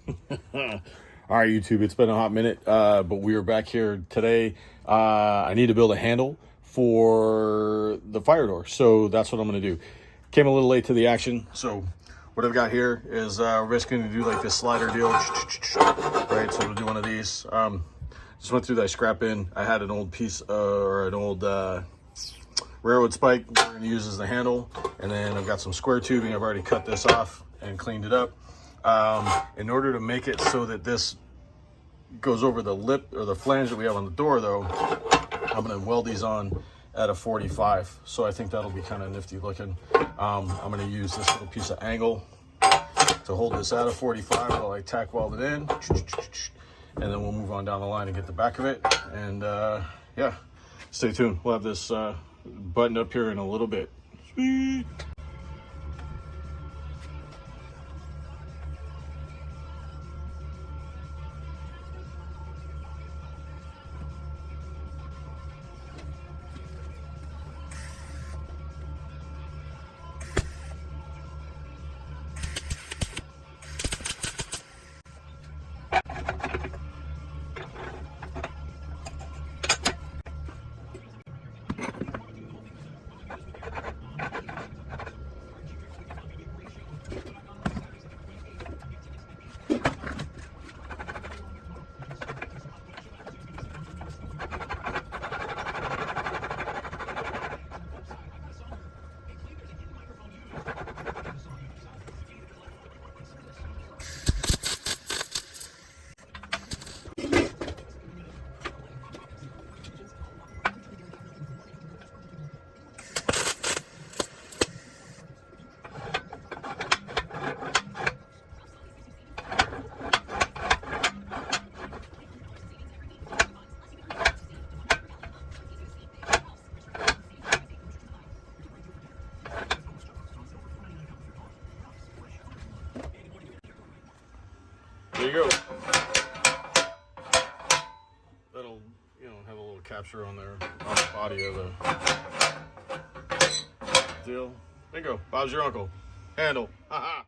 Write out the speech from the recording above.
All right, YouTube, it's been a hot minute, but we are back here today. I need to build a handle for the fire door, so that's what I'm going to do. Came a little late to the action, so what I've got here is we're just going to do like this slider deal, right? So we'll do one of these. Just went through that scrap bin. I had an old piece or an old railroad spike we're going to use as the handle, and then I've got some square tubing. I've already cut this off and cleaned it up. In order to make it so that this goes over the lip or the flange that we have on the door, though, I'm going to weld these on at a 45. So I think that'll be kind of nifty looking. I'm going to use this little piece of angle to hold this at a 45 while I tack weld it in. And then we'll move on down the line and get the back of it. And yeah, stay tuned. We'll have this buttoned up here in a little bit. Sweet. There you go. That'll, have a little capture on there on the body of the deal. There you go. Bob's your uncle. Handle. Haha.